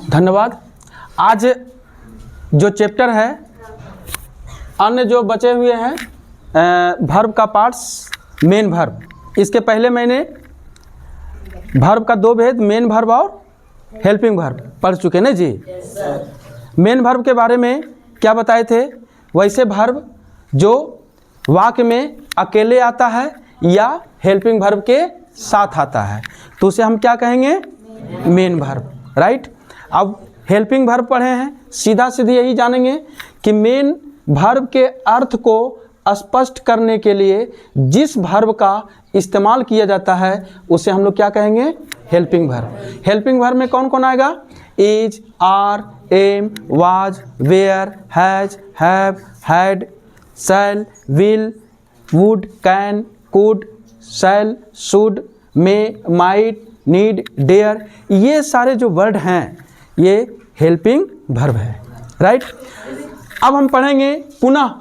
धन्यवाद। आज जो चैप्टर है, अन्य जो बचे हुए हैं वर्ब का पार्ट्स, मेन वर्ब, इसके पहले मैंने वर्ब का दो भेद, मेन वर्ब और हेल्पिंग वर्ब पढ़ चुके ना जी। मेन वर्ब के बारे में क्या बताए थे? वैसे वर्ब जो वाक्य में अकेले आता है या हेल्पिंग वर्ब के साथ आता है तो उसे हम क्या कहेंगे? Main verb, right. अब हेल्पिंग वर्ब पढ़े हैं, सीधा सीधी यही जानेंगे कि मेन वर्ब के अर्थ को स्पष्ट करने के लिए जिस वर्ब का इस्तेमाल किया जाता है उसे हम लोग क्या कहेंगे? Helping verb. हेल्पिंग वर्ब में कौन कौन आएगा? Is, are, am, was, were, has, have, had, shall, will, would, can, could, shall, should, may, might, need, dare, ये सारे जो वर्ड हैं ये हेल्पिंग वर्ब है, राइट। अब हम पढ़ेंगे पुनः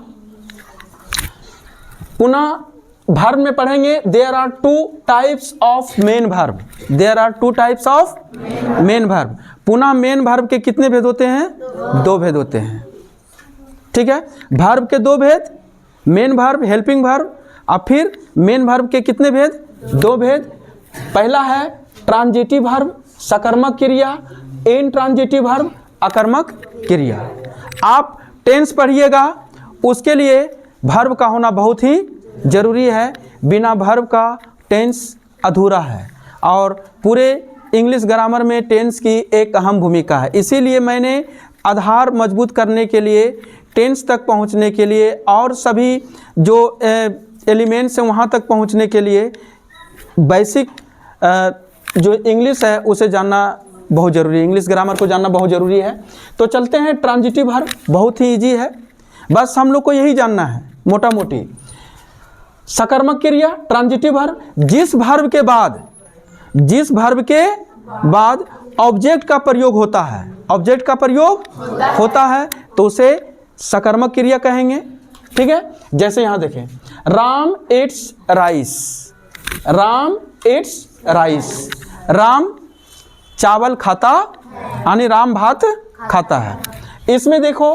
वर्ब में पढ़ेंगे there are two types of main verb. There are two types of main verb. पुनः मेन वर्ब के कितने भेद होते हैं? दो भेद होते हैं, ठीक है। वर्ब के दो भेद, मेन वर्ब, हेल्पिंग वर्ब। अब फिर मेन वर्ब के कितने भेद? दो भेद। पहला है ट्रांजिटिव वर्ब, सकर्मक क्रिया, इनट्रांजिटिव वर्ब, अकर्मक क्रिया। आप टेंस पढ़िएगा, उसके लिए वर्ब का होना बहुत ही जरूरी है। बिना वर्ब का टेंस अधूरा है और पूरे इंग्लिश ग्रामर में टेंस की एक अहम भूमिका है। इसीलिए मैंने आधार मजबूत करने के लिए, टेंस तक पहुंचने के लिए और सभी जो एलिमेंट्स हैं वहां तक पहुंचने के लिए बेसिक जो इंग्लिश है उसे जानना बहुत ज़रूरी है, इंग्लिश ग्रामर को जानना बहुत ज़रूरी है। तो चलते हैं ट्रांजिटिव वर्ब, बहुत ही इजी है, बस हम लोग को यही जानना है मोटा मोटी। सकर्मक क्रिया, ट्रांजिटिव वर्ब, जिस वर्ब के बाद ऑब्जेक्ट का प्रयोग होता है, ऑब्जेक्ट का प्रयोग होता है तो उसे सकर्मक क्रिया कहेंगे, ठीक है। जैसे यहाँ देखें, Ram it's rice, Ram it's rice, Ram चावल खाता, यानी राम भात खाता है। इसमें देखो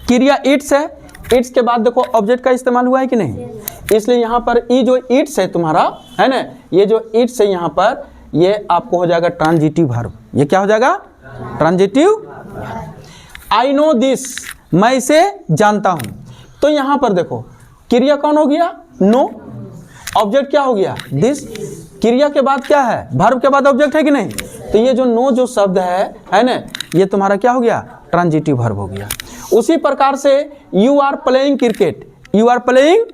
क्रिया इट्स है, इट्स के बाद देखो ऑब्जेक्ट का इस्तेमाल हुआ है कि नहीं, इसलिए यहाँ पर ये जो इट्स है तुम्हारा, है ना, ये जो इट्स है यहाँ पर, ये आपको हो जाएगा ट्रांजिटिव वर्ब। ये क्या हो जाएगा? ट्रांजिटिव। आई नो दिस, मैं इसे जानता हूँ। तो यहाँ पर देखो क्रिया कौन हो गया? नो। ऑब्जेक्ट क्या हो गया? दिस। क्रिया के बाद क्या है? वर्ब के बाद ऑब्जेक्ट है कि नहीं? तो ये जो नो जो शब्द है ना, ये तुम्हारा क्या हो गया? ट्रांजिटिव वर्ब हो गया। उसी प्रकार से you are playing cricket, you are playing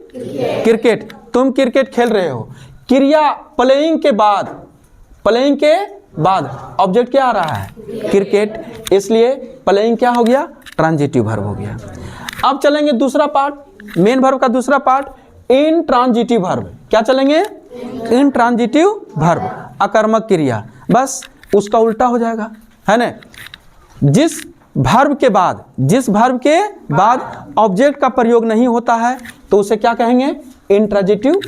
cricket, तुम क्रिकेट खेल रहे हो। क्रिया प्लेइंग के बाद ऑब्जेक्ट क्या आ रहा है? क्रिकेट, इसलिए प्लेइंग क्या हो गया? ट्रांजिटिव वर्ब हो गया। अब चलेंगे दूसरा पार्ट, मेन वर्ब का दूसरा पार्ट, इनट्रांजिटिव वर्ब। क्या चलेंगे? इनट्रांजिटिव वर्ब, अकर्मक क्रिया, बस उसका उल्टा हो जाएगा, है ना। जिस वर्ब के बाद ऑब्जेक्ट का प्रयोग नहीं होता है तो उसे क्या कहेंगे? इनट्रांजिटिव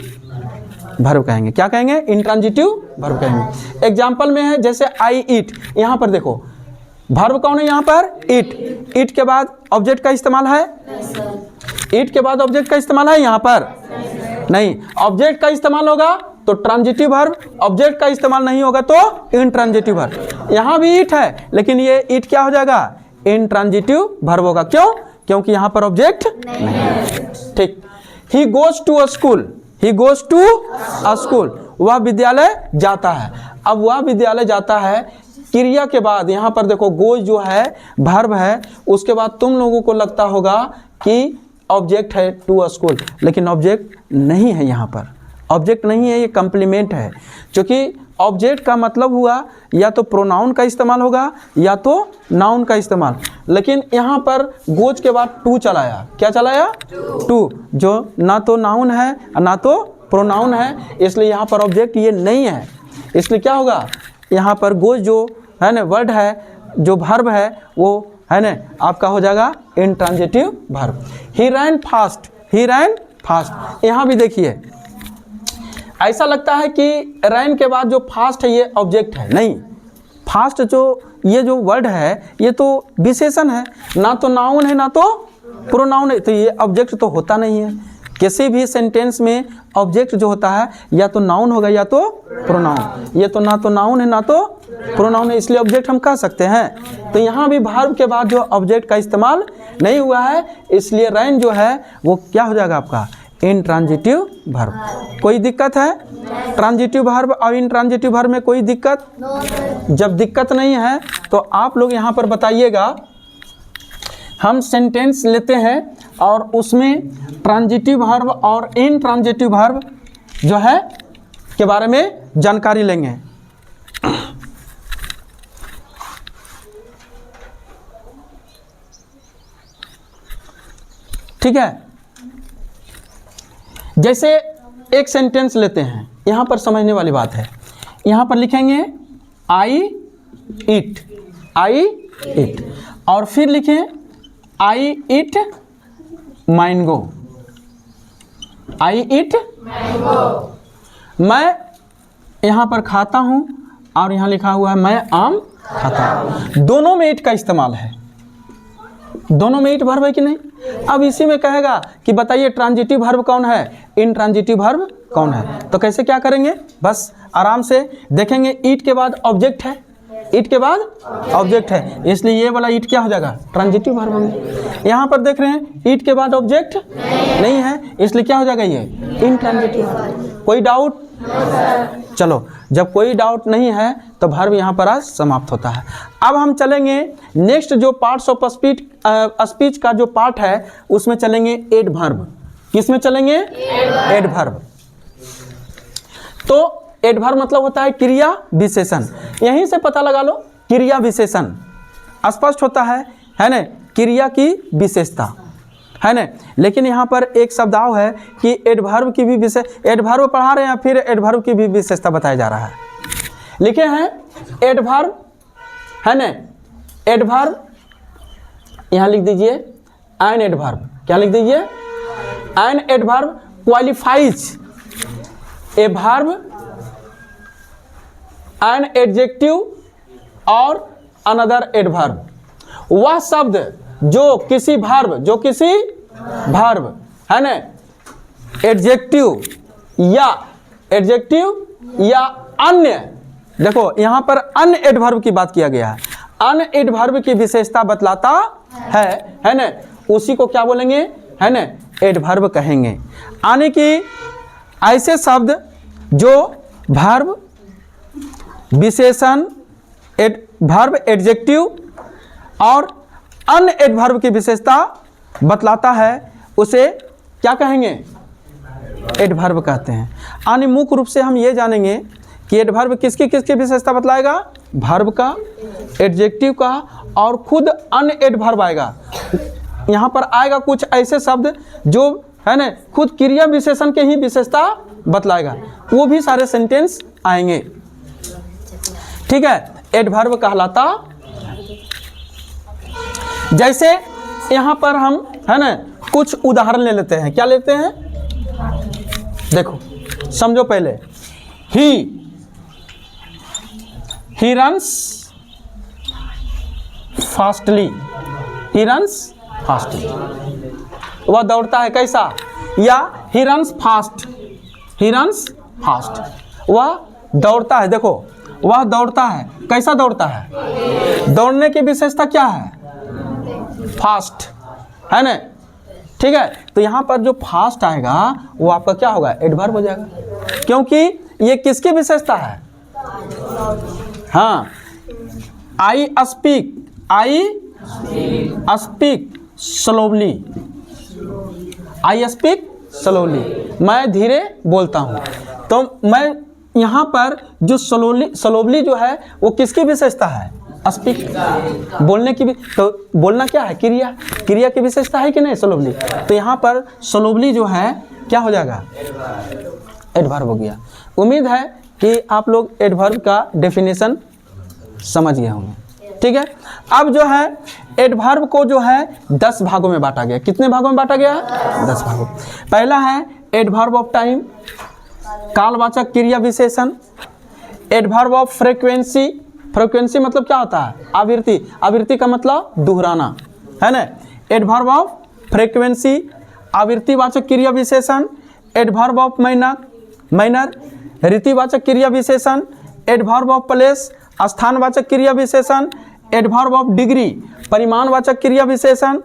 वर्ब कहेंगे। क्या कहेंगे? इनट्रांजिटिव वर्ब कहेंगे। एग्जाम्पल में है जैसे आई ईट, यहाँ पर देखो वर्ब कौन है? यहाँ पर ईट। ईट के बाद ऑब्जेक्ट का इस्तेमाल है? ईट के बाद ऑब्जेक्ट का इस्तेमाल है यहाँ पर? नहीं। ऑब्जेक्ट का इस्तेमाल होगा तो ट्रांजिटिव वर्ब, ऑब्जेक्ट का इस्तेमाल नहीं होगा तो इनट्रांजिटिव वर्ब। यहाँ भी ईट है लेकिन ये ईट क्या हो जाएगा? इनट्रांजिटिव वर्ब होगा। क्यों? क्योंकि यहाँ पर ऑब्जेक्ट नहीं है, ठीक। He goes to a school, he goes to a school, वह विद्यालय जाता है। अब वह विद्यालय जाता है, क्रिया के बाद यहाँ पर देखो गोज जो है वर्ब है, उसके बाद तुम लोगों को लगता होगा कि ऑब्जेक्ट है टू अ स्कूल, लेकिन ऑब्जेक्ट नहीं है। यहाँ पर ऑब्जेक्ट नहीं है, ये कम्प्लीमेंट है। क्योंकि ऑब्जेक्ट का मतलब हुआ या तो प्रोनाउन का इस्तेमाल होगा या तो नाउन का इस्तेमाल, लेकिन यहाँ पर गोज के बाद टू चलाया। क्या चलाया? टू, जो ना तो नाउन है ना तो प्रोनाउन है, इसलिए यहाँ पर ऑब्जेक्ट ये नहीं है। इसलिए क्या होगा? यहाँ पर गोज जो है ना वर्ड है, जो वर्ब है वो है ना आपका हो जाएगा इनट्रांजिटिव वर्ब। ही रैन फास्ट, ही रैन फास्ट। यहाँ भी देखिए ऐसा लगता है कि रैन के बाद जो फास्ट है ये ऑब्जेक्ट है, नहीं। फास्ट जो ये जो वर्ड है ये तो विशेषण है, ना तो नाउन है ना तो प्रोनाउन है, तो ये ऑब्जेक्ट तो होता नहीं है। किसी भी सेंटेंस में ऑब्जेक्ट जो होता है या तो नाउन होगा या तो प्रोनाउन, ये तो ना तो नाउन है ना तो प्रोनाउन है, इसलिए ऑब्जेक्ट हम कह सकते हैं। तो यहाँ भी वर्ब के बाद जो ऑब्जेक्ट का इस्तेमाल नहीं हुआ है, इसलिए रैन जो है वो क्या हो जाएगा आपका इंट्रांजिटिव वर्ब। कोई दिक्कत है ट्रांजिटिव वर्ब और इंट्रांजिटिव वर्ब में? कोई दिक्कत? जब दिक्कत नहीं है तो आप लोग यहाँ पर बताइएगा। हम सेंटेंस लेते हैं और उसमें ट्रांजिटिव वर्ब और इंट्रांजिटिव वर्ब जो है के बारे में जानकारी लेंगे। ठीक है, जैसे एक सेंटेंस लेते हैं, यहाँ पर समझने वाली बात है। यहाँ पर लिखेंगे आई इट, आई इट, और फिर लिखें I eat mango, I eat mango. मैं यहाँ पर खाता हूँ और यहाँ लिखा हुआ है मैं आम खाता हूँ। दोनों में इट का इस्तेमाल है, दोनों में इट वर्ब है कि नहीं? अब इसी में कहेगा कि बताइए ट्रांजिटिव वर्ब कौन है, इंट्रांजिटिव वर्ब कौन है। तो कैसे क्या करेंगे, बस आराम से देखेंगे। ईट के बाद ऑब्जेक्ट है, ईट के बाद ऑब्जेक्ट है, इसलिए ये वाला ईट क्या हो जाएगा ट्रांजिटिव वर्ब में। यहाँ पर देख रहे हैं ईट के बाद ऑब्जेक्ट नहीं है, इसलिए क्या हो जाएगा ये इंट्रांजिटिव वर्ब। कोई डाउट? चलो, जब कोई डाउट नहीं है तो वर्ब यहाँ पर आज समाप्त होता है। अब हम चलेंगे नेक्स्ट जो पार्ट्स ऑफ स्पीच का जो पार्ट है उसमें चलेंगे एडवर्ब। किस में चलेंगे? एडवर्ब। तो एडवर्ब मतलब होता है क्रिया विशेषण। यहीं से पता लगा लो, क्रिया विशेषण स्पष्ट होता है ना, क्रिया की विशेषता है ना। लेकिन यहाँ पर एक शब्द आओ है कि एडवर्ब की भी एडवर्ब पढ़ा रहे हैं, फिर एडवर्ब की भी विशेषता बताया जा रहा है। लिखे हैं एडवर्ब है ना, एडवर्ब यहाँ लिख दीजिए एन एडवर्ब। क्या लिख दीजिए? An adverb qualifies a verb an adjective और अनदर एडवर्ब। वह शब्द जो किसी वर्ब है ना, एडजेक्टिव या अन्य, देखो यहाँ पर अन्य एडवर्ब की बात किया गया है, अन्य एडवर्ब की विशेषता बतलाता है ना, उसी को क्या बोलेंगे है ना, एडवर्ब कहेंगे। यानी कि ऐसे शब्द जो वर्ब विशेषण वर्ब एडजेक्टिव और अन्य एडवर्ब की विशेषता बतलाता है, उसे क्या कहेंगे? एडवर्ब कहते हैं। यानी मुख्य रूप से हम ये जानेंगे कि एडवर्ब किसकी किसकी विशेषता बतलाएगा, वर्ब का, एडजेक्टिव का और खुद अन्य एडवर्ब आएगा। यहाँ पर आएगा कुछ ऐसे शब्द जो है ना खुद क्रिया विशेषण के ही विशेषता बतलाएगा, वो भी सारे सेंटेंस आएंगे। ठीक है, एडवर्ब कहलाता। जैसे यहाँ पर हम है ना कुछ उदाहरण ले लेते हैं। क्या लेते हैं? देखो समझो पहले, he runs fastly, he runs fastly, वह दौड़ता है कैसा, या he runs fast, he runs fast, वह दौड़ता है। देखो वह दौड़ता है, कैसा दौड़ता है? दौड़ने की विशेषता क्या है? फास्ट है ना। ठीक है, तो यहाँ पर जो फास्ट आएगा वो आपका क्या होगा? एडवर्ब हो जाएगा, क्योंकि ये किसकी विशेषता है? हाँ, I speak slowly, I speak slowly, मैं धीरे बोलता हूँ। तो मैं यहाँ पर जो स्लोली जो है वो किसकी विशेषता है? स्पीक, बोलने की भी। तो बोलना क्या है? क्रिया की विशेषता है कि नहीं स्लोली? तो यहाँ पर स्लोली जो है क्या हो जाएगा? एडवर्ब हो गया। उम्मीद है कि आप लोग एडवर्ब का डेफिनेशन समझ गए होंगे। ठीक है, अब जो है एडवर्ब को जो है 10 भागों में बांटा गया। कितने भागों में बांटा गया है? 10 भागों। पहला है एडवर्ब ऑफ टाइम, कालवाचक क्रिया विशेषण, एडवर्ब ऑफ फ्रीक्वेंसी, फ्रीक्वेंसी मतलब क्या होता है? आवृत्ति। आवृत्ति का मतलब दोहराना, है ना। एडवर्ब ऑफ फ्रीक्वेंसी आवृत्तिवाचक क्रिया विशेषण। एडवर्ब ऑफ माइनर रीतिवाचक क्रिया विशेषण। एडवर्ब ऑफ प्लेस स्थानवाचक क्रिया विशेषण। एडवर्ब ऑफ डिग्री परिमाणवाचक क्रिया विशेषण।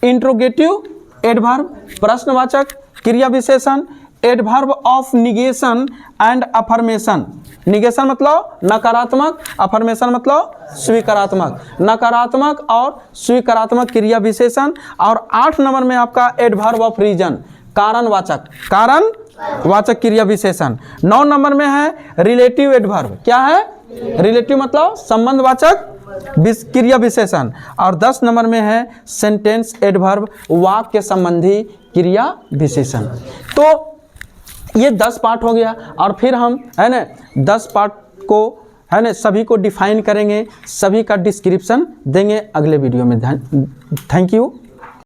इंट्रोगेटिव एडवर्ब प्रश्नवाचक क्रिया विशेषण। Adverb of negation and affirmation. Negation मतलब नकारात्मक, अफर्मेशन मतलब स्वीकारात्मक। नकारात्मक और स्वीकारात्मक क्रिया विशेषण। और 8 नंबर में आपका एडवर्ब ऑफ रीजन कारणवाचक क्रिया विशेषण। 9 नंबर में है रिलेटिव एडवर्ब। क्या है? रिलेटिव मतलब संबंधवाचक क्रिया विशेषण। और 10 नंबर में है सेंटेंस एडवर्ब वाक्य संबंधी क्रिया विशेषण। तो ये 10 पार्ट हो गया। और फिर हम है ना 10 पार्ट को है ना सभी को डिफाइन करेंगे, सभी का डिस्क्रिप्शन देंगे अगले वीडियो में। Thank you.